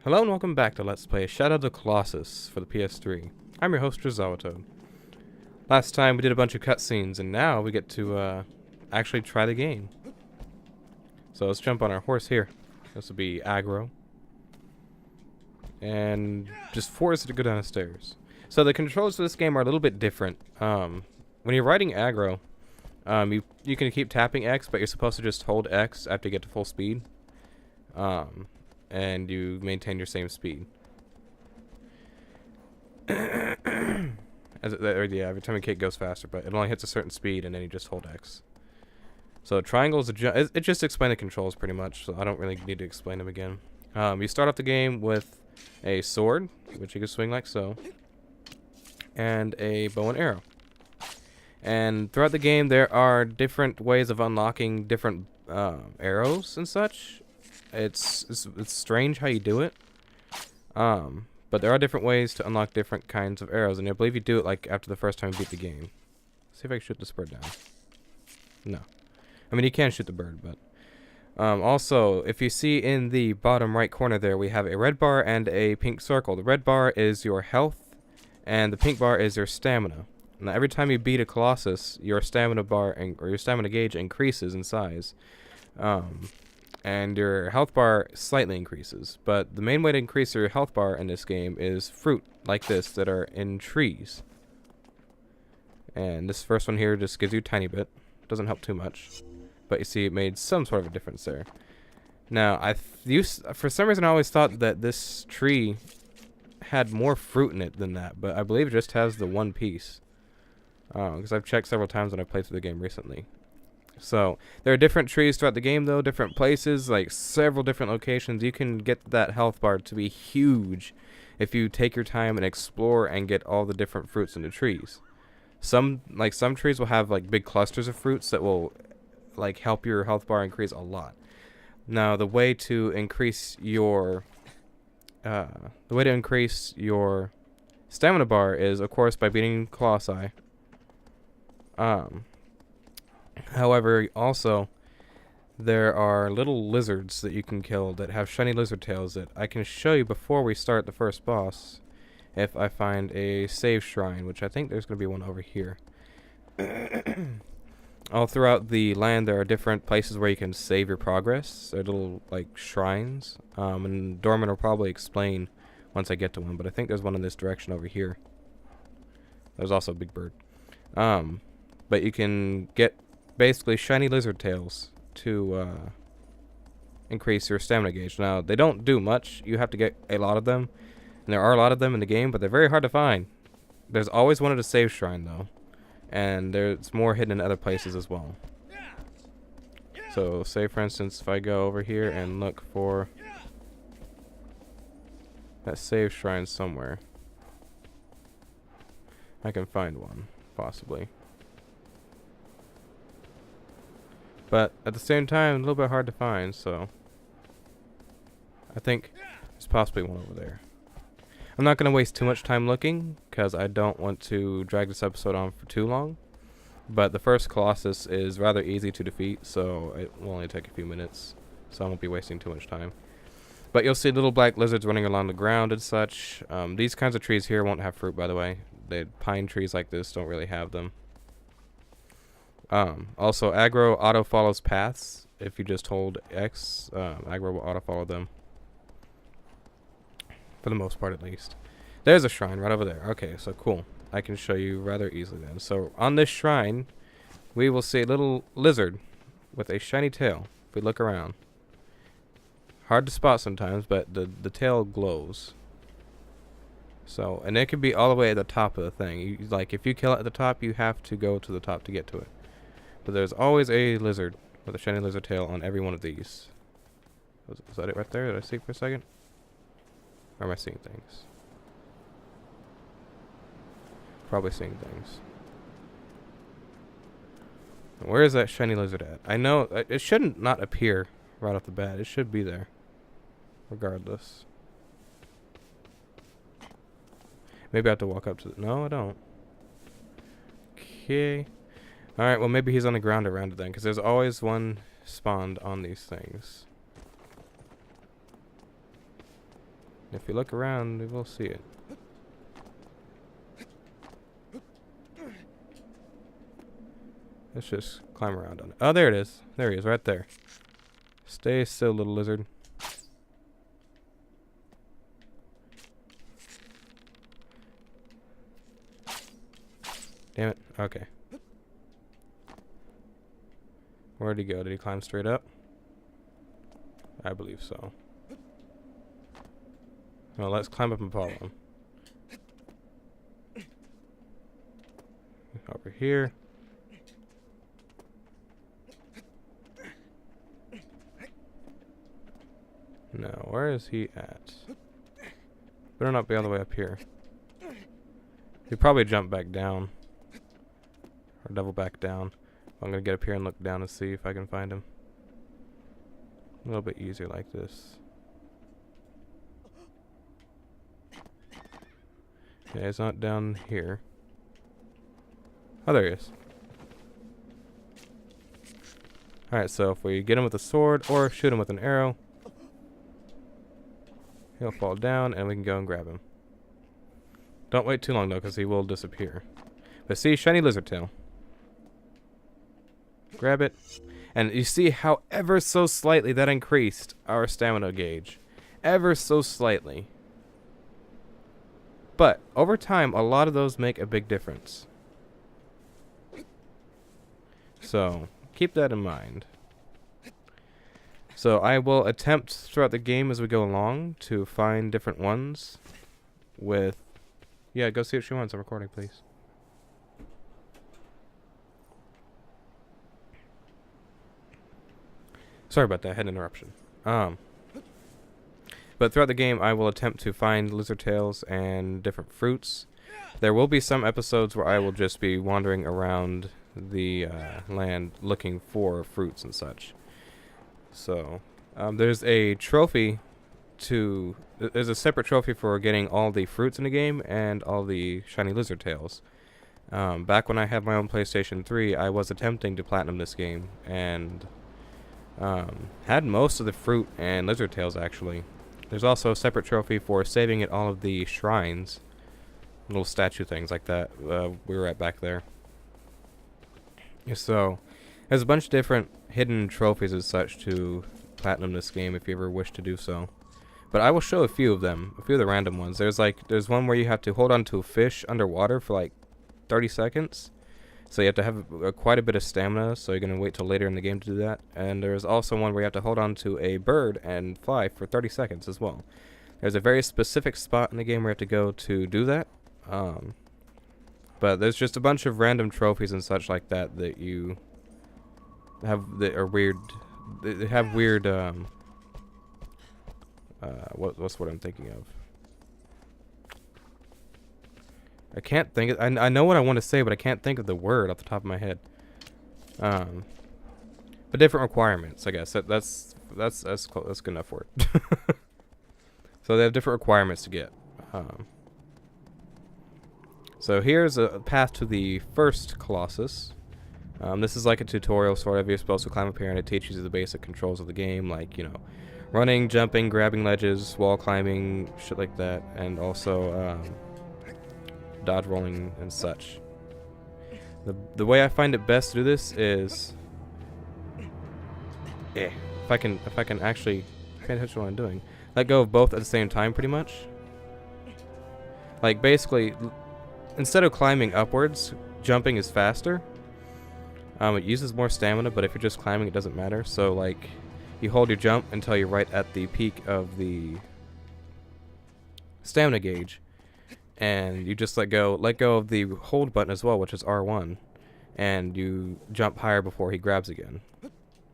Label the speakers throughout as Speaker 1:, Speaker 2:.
Speaker 1: Hello and welcome back to Let's Play Shadow of the Colossus for the PS3. I'm your host, JazawaToad. Last time we did a bunch of cutscenes, and now we get to actually try the game. So let's jump on our horse here. This will be aggro. And just force it to go down the stairs. So the controls for this game are a little bit different. When you're riding aggro, you can keep tapping X, but you're supposed to just hold X after you get to full speed. And you maintain your same speed. Every time a kick goes faster, but it only hits a certain speed, and then you just hold X. So triangles, it just explains the controls pretty much, so I don't really need to explain them again. You start off the game with a sword, which you can swing like so, and a bow and arrow. And throughout the game, there are different ways of unlocking different arrows and such. It's strange how you do it, but there are different ways to unlock different kinds of arrows, and I believe you do it like after the first time you beat the game. See if I can shoot this bird down. No, I mean you can shoot the bird, but also if you see in the bottom right corner there, we have a red bar and a pink circle. The red bar is your health, and the pink bar is your stamina. Now every time you beat a Colossus, your stamina bar or your stamina gauge increases in size. And your health bar slightly increases. But the main way to increase your health bar in this game is fruit like this that are in trees. And this first one here just gives you a tiny bit. Doesn't help too much. But you see it made some sort of a difference there. Now, for some reason I always thought that this tree had more fruit in it than that. But I believe it just has the one piece. Because I've checked several times when I played through the game recently. So, there are different trees throughout the game though, different places, like several different locations. You can get that health bar to be huge if you take your time and explore and get all the different fruits in the trees. Some trees will have like big clusters of fruits that will like help your health bar increase a lot. Now, the way to increase your stamina bar is of course by beating Colossi. However, also, there are little lizards that you can kill that have shiny lizard tails that I can show you before we start the first boss if I find a save shrine, which I think there's going to be one over here. All throughout the land there are different places where you can save your progress. They're little, like, shrines, and Dorman will probably explain once I get to one, but I think there's one in this direction over here. There's also a big bird. But you can get basically shiny lizard tails to increase your stamina gauge. Now, they don't do much. You have to get a lot of them. And there are a lot of them in the game, but they're very hard to find. There's always one at a save shrine, though. And there's more hidden in other places as well. So, say for instance, if I go over here and look for that save shrine somewhere, I can find one, possibly. But at the same time, a little bit hard to find, so I think there's possibly one over there. I'm not going to waste too much time looking, because I don't want to drag this episode on for too long. But the first Colossus is rather easy to defeat, so it will only take a few minutes, so I won't be wasting too much time. But you'll see little black lizards running along the ground and such. These kinds of trees here won't have fruit, by the way. Pine trees like this don't really have them. Also, aggro auto follows paths. If you just hold X, aggro will auto follow them. For the most part, at least. There's a shrine right over there. Okay, so cool. I can show you rather easily then. So, on this shrine, we will see a little lizard with a shiny tail. If we look around. Hard to spot sometimes, but the tail glows. So, and it can be all the way at the top of the thing. Like, if you kill it at the top, you have to go to the top to get to it. But there's always a lizard with a shiny lizard tail on every one of these. Was that it right there? Did I see it for a second? Or am I seeing things? Probably seeing things. Where is that shiny lizard at? I know it shouldn't not appear right off the bat. It should be there. Regardless. Maybe I have to walk up to it. No, I don't. Okay. Alright, well maybe he's on the ground around it then, because there's always one spawned on these things. If you look around, you will see it. Let's just climb around on it. Oh, there it is. There he is, right there. Stay still, little lizard. Damn it. Okay. Where'd he go? Did he climb straight up? I believe so. Well, let's climb up and follow him. Over here. No, where is he at? Better not be all the way up here. He'll probably jump back down. Or double back down. I'm gonna get up here and look down and see if I can find him. A little bit easier like this. Yeah, he's not down here. Oh, there he is. Alright, so if we get him with a sword or shoot him with an arrow, he'll fall down and we can go and grab him. Don't wait too long though, because he will disappear. But see, shiny lizard tail. Grab it. And you see how ever so slightly that increased our stamina gauge. Ever so slightly. But over time, a lot of those make a big difference. So keep that in mind. So I will attempt throughout the game as we go along to find different ones with... Yeah, go see what she wants. I'm recording, please. Sorry about that. I had an interruption. But throughout the game, I will attempt to find lizard tails and different fruits. There will be some episodes where I will just be wandering around the land looking for fruits and such. So, there's a trophy to... There's a separate trophy for getting all the fruits in the game and all the shiny lizard tails. Back when I had my own PlayStation 3, I was attempting to platinum this game, and had most of the fruit and lizard tails, actually. There's also a separate trophy for saving at all of the shrines. Little statue things like that. We were at back there. So, there's a bunch of different hidden trophies as such to platinum this game if you ever wish to do so. But I will show a few of them, a few of the random ones. There's one where you have to hold on to a fish underwater for like 30 seconds. So you have to have quite a bit of stamina, so you're going to wait till later in the game to do that. And there's also one where you have to hold on to a bird and fly for 30 seconds as well. There's a very specific spot in the game where you have to go to do that. But there's just a bunch of random trophies and such like that that you have that are weird. They have weird, what's what I'm thinking of? I can't think of, I know what I want to say, but I can't think of the word off the top of my head. But different requirements, I guess. That's good enough for it. So they have different requirements to get. So here's a path to the first Colossus. This is like a tutorial sort of. You're supposed to climb up here and it teaches you the basic controls of the game, like, you know, running, jumping, grabbing ledges, wall climbing, shit like that, and also dodge rolling and such. The way I find it best to do this is, if I can actually pay attention to what I'm doing, let go of both at the same time, pretty much. Like basically, instead of climbing upwards, jumping is faster. It uses more stamina, but if you're just climbing, it doesn't matter. So like, you hold your jump until you're right at the peak of the stamina gauge, and you just let go of the hold button as well, which is R1, and you jump higher before he grabs again,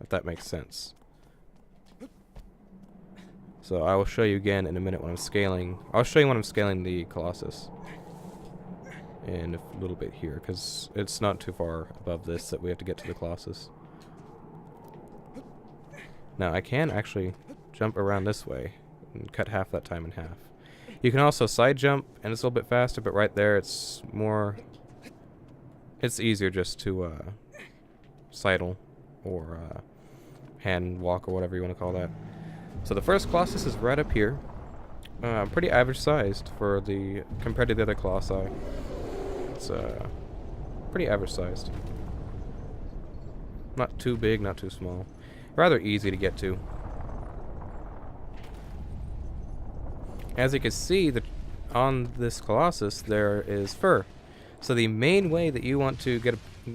Speaker 1: if that makes sense. So I will show you again in a minute when I'm scaling. I'll show you when I'm scaling the Colossus in a little bit here, because it's not too far above this that we have to get to the Colossus. Now I can actually jump around this way and cut half that time in half. You can also side jump, and it's a little bit faster, but right there it's easier just to sidle or hand walk or whatever you want to call that. So the first Colossus is right up here. pretty average sized for the compared to the other Colossi. It's pretty average sized. Not too big, not too small. Rather easy to get to. As you can see, on this Colossus there is fur. So the main way that you want to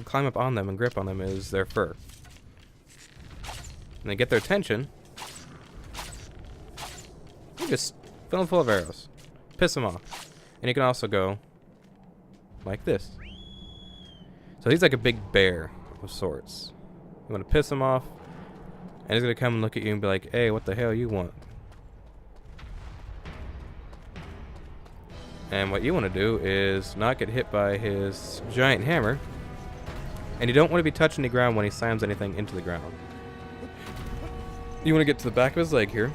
Speaker 1: climb up on them and grip on them is their fur. And they get their attention. You just fill them full of arrows. Piss them off. And you can also go like this. So he's like a big bear of sorts. You want to piss him off, and he's going to come and look at you and be like, hey, what the hell you want? And what you want to do is not get hit by his giant hammer, and you don't want to be touching the ground when he slams anything into the ground. You want to get to the back of his leg here,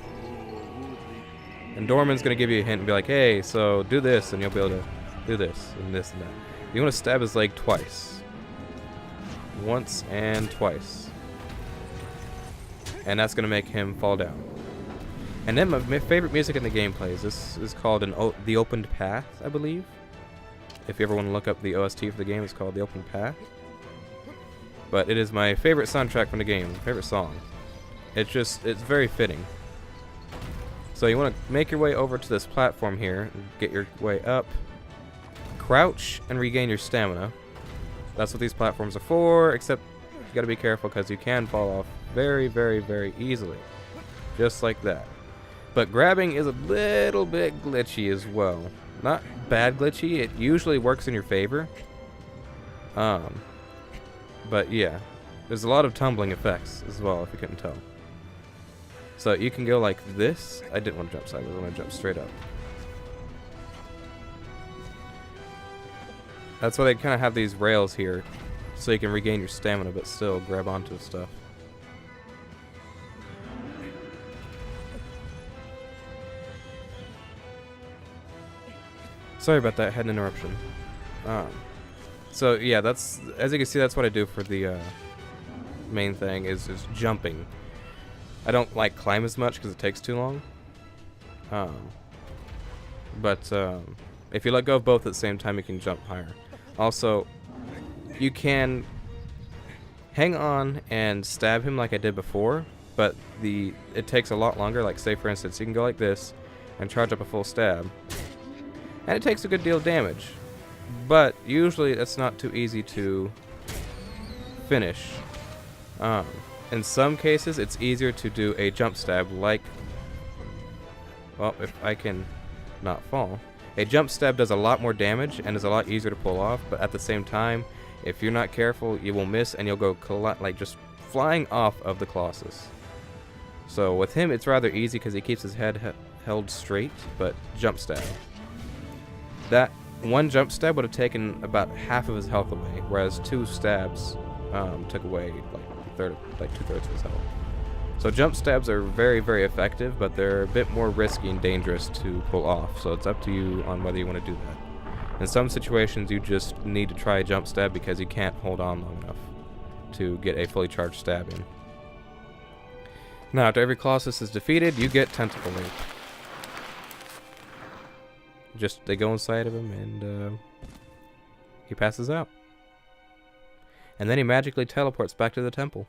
Speaker 1: and Dorman's going to give you a hint and be like, hey, so do this, and you'll be able to do this and this and that. You want to stab his leg twice. Once and twice. And that's going to make him fall down. And then my favorite music in the game plays. This is called The Opened Path, I believe. If you ever want to look up the OST for the game, it's called The Opened Path. But it is my favorite soundtrack from the game, favorite song. It's very fitting. So you want to make your way over to this platform here, get your way up, crouch, and regain your stamina. That's what these platforms are for, except you gotta be careful because you can fall off very, very, very easily. Just like that. But grabbing is a little bit glitchy as well. Not bad glitchy, it usually works in your favor. But yeah, there's a lot of tumbling effects as well, if you couldn't tell. So you can go like this. I didn't want to jump sideways, I want to jump straight up. That's why they kind of have these rails here, so you can regain your stamina but still grab onto stuff. Sorry about that, I had an interruption. So yeah, as you can see, that's what I do for the main thing is jumping. I don't like climb as much because it takes too long. But if you let go of both at the same time, you can jump higher. Also, you can hang on and stab him like I did before, but it takes a lot longer. Like, say for instance, you can go like this and charge up a full stab, and it takes a good deal of damage. But usually it's not too easy to finish. In some cases, it's easier to do a jump stab like, well, if I can not fall. A jump stab does a lot more damage and is a lot easier to pull off, but at the same time, if you're not careful, you will miss and you'll go like just flying off of the Colossus. So with him, it's rather easy because he keeps his head held straight, but jump stab. That one jump stab would have taken about half of his health away, whereas two stabs took away like two-thirds of his health. So jump stabs are very, very effective, but they're a bit more risky and dangerous to pull off. So it's up to you on whether you want to do that. In some situations, you just need to try a jump stab because you can't hold on long enough to get a fully charged stab in. Now, after every Colossus is defeated, you get Tentacle Leap. They go inside of him and he passes out. And then he magically teleports back to the temple.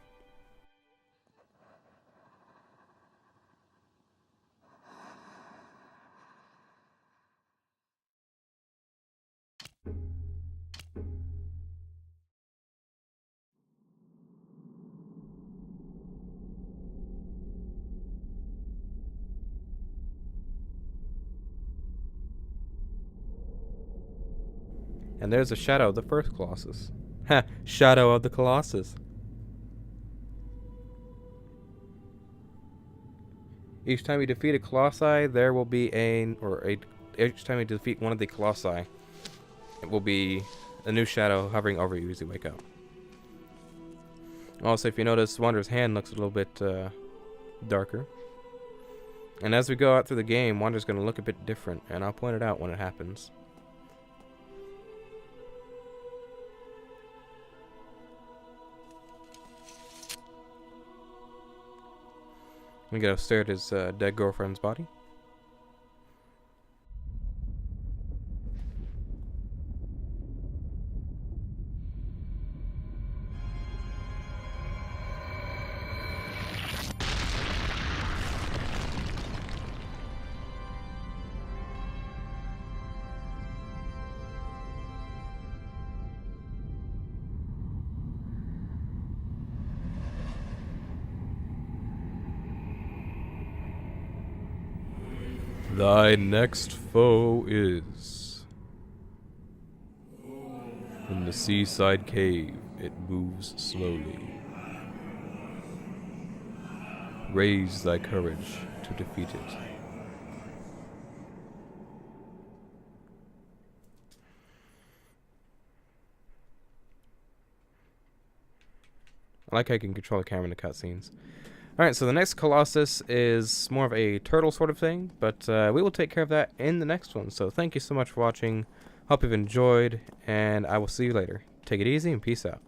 Speaker 1: And there's a shadow of the first Colossus. Ha! Shadow of the Colossus. Each time you defeat a Colossi, there will be each time you defeat one of the Colossi, it will be a new shadow hovering over you as you wake up. Also, if you notice, Wander's hand looks a little bit darker. And as we go out through the game, Wander's going to look a bit different, and I'll point it out when it happens. We go stare at his dead girlfriend's body. Thy next foe is... In the seaside cave, it moves slowly. Raise thy courage to defeat it. I like how you can control the camera in the cutscenes. Alright, so the next Colossus is more of a turtle sort of thing, but we will take care of that in the next one. So thank you so much for watching. Hope you've enjoyed, and I will see you later. Take it easy and peace out.